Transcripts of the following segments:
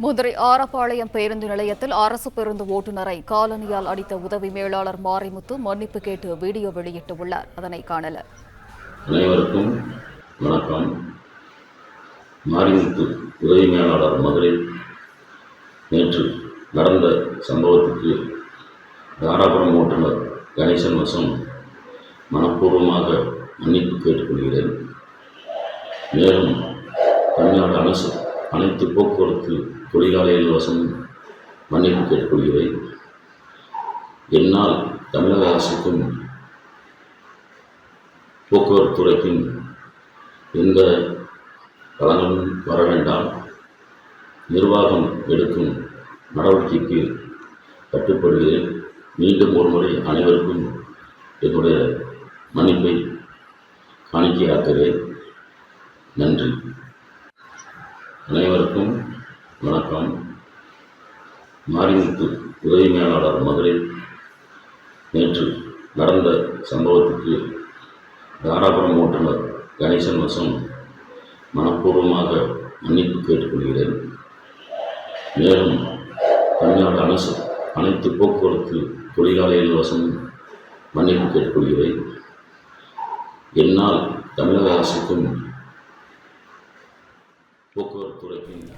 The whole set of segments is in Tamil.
மதுரை ஆரப்பாளையம் பேருந்து நிலையத்தில் அரசு பேருந்து ஓட்டுநரை காலணியால் அடித்த உதவி மேலாளர் மாரிமுத்து மன்னிப்பு கேட்டு வீடியோ வெளியிட்டுள்ளார். அதனை காணலாம். அனைவருக்கும் வணக்கம். மாரிமுத்து உதவி மேலாளர் மதுரை நேற்று நடந்த சம்பவத்துக்கு தாராபுரம் ஓட்டுநர் கணேசன் வசம் மனப்பூர்வமாக மன்னிப்பு கேட்டுக்கொள்கிறேன். மேலும் தமிழ்நாடு அரசு அனைத்து போக்குவரத்து தொழிலாளர்கள் வசமும் மன்னிப்பு கேட்டுக்கொள்கிறேன். என்னால் தமிழக அரசுக்கும் போக்குவரத்து துறைக்கும் எந்த களங்கமும் வர வேண்டாம். நிர்வாகம் எடுக்கும் நடவடிக்கைக்கு கட்டுப்படுகிறேன். மீண்டும் ஒருமுறை அனைவருக்கும் என்னுடைய மன்னிப்பை காணிக்கையாக்குகிறேன். நன்றி. அனைவருக்கும் வணக்கம். மாரிமுத்து உதவி மேலாளர் மதுரை நேற்று நடந்த சம்பவத்துக்கு தாராபுரம் ஓட்டுநர் கணேசன் வசம் மனப்பூர்வமாக மன்னிப்பு கேட்டுக்கொள்கிறேன். மேலும் தமிழ்நாடு அரசு அனைத்து போக்குவரத்து தொழிலாளர்கள் வசமும் மன்னிப்பு கேட்டுக்கொள்கிறேன். என்னால் தமிழக அரசுக்கும் போக்குவரத்து துறைக்கும்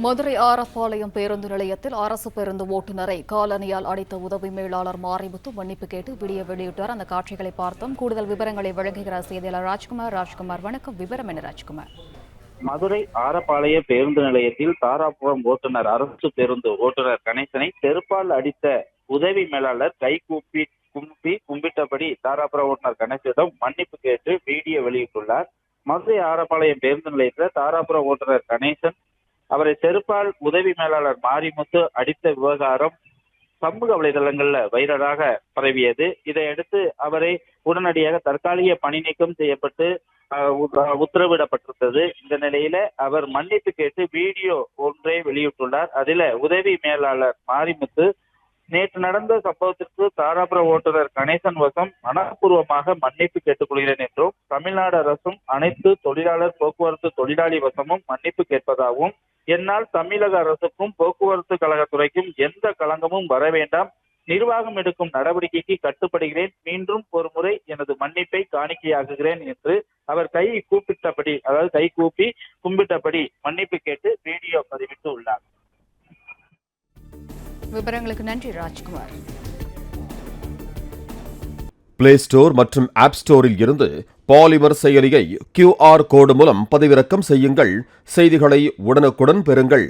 மதுரை ஆரப்பாளையம் பேருந்து நிலையத்தில் அரசு பேருந்து ஓட்டுநரை காலணியால் அடித்த உதவி மேலாளர் மாரிமுத்து மன்னிப்பு கேட்டு வீடியோ வெளியிட்டார். அந்த காட்சிகளை பார்த்தோம். கூடுதல் விவரங்களை வழங்குகிறார் செய்தியாளர் ராஜ்குமார். வணக்கம். விவரம் என்ன ராஜ்குமார்? மதுரை ஆரப்பாளைய பேருந்து நிலையத்தில் தாராபுரம் ஓட்டுநர் அரசு பேருந்து ஓட்டுநர் கணேசனை செருப்பால் அடித்த உதவி மேலாளர் கை கும்பிட்டபடி தாராபுரம் ஓட்டுநர் கணேசனிடம் மன்னிப்பு கேட்டு வீடியோ வெளியிட்டுள்ளார். மதுரை ஆரப்பாளையம் பேருந்து நிலையத்தில் தாராபுரம் ஓட்டுநர் கணேசன் அவரை செருப்பால் உதவி மேலாளர் மாரிமுத்து அடித்த விவகாரம் சமூக வலைதளங்கள்ல வைரலாக பரவியது. இதையடுத்து அவரை உடனடியாக தற்காலிக பணி நீக்கம் செய்யப்பட்டு உத்தரவிடப்பட்டிருந்தது. இந்த நிலையில அவர் மன்னிப்பு கேட்டு வீடியோ ஒன்றை வெளியிட்டுள்ளார். அதில உதவி மேலாளர் மாரிமுத்து நேற்று நடந்த சம்பவத்திற்கு தாராபுரம் ஓட்டுநர் கணேசன் வசம் மனப்பூர்வமாக மன்னிப்பு கேட்டுக்கொள்கிறேன் என்றும் தமிழ்நாடு அரசும் அனைத்து தொழிலாளர் போக்குவரத்து தொழிலாளி வசமும் மன்னிப்பு கேட்பதாகவும் என்னால் தமிழக அரசுக்கும் போக்குவரத்து கழகத்துறைக்கும் எந்த களங்கமும் வர வேண்டாம். நிர்வாகம் எடுக்கும் நடவடிக்கைக்கு கட்டுப்படுகிறேன். மீண்டும் ஒரு முறை எனது மன்னிப்பை காணிக்கையாக்குகிறேன் என்று அவர் கை கூப்பி கும்பிட்டபடி மன்னிப்பு கேட்டு வீடியோ பதிவிட்டு உள்ளார். விவரங்களுக்கு நன்றி ராஜ்குமார். பிளே ஸ்டோர் மற்றும் ஆப் ஸ்டோரில் இருந்து பாலிமர் செயலியை QR கோடு மூலம் பதிவிறக்கம் செய்யுங்கள். செய்திகளை உடனுக்குடன் பெறுங்கள்.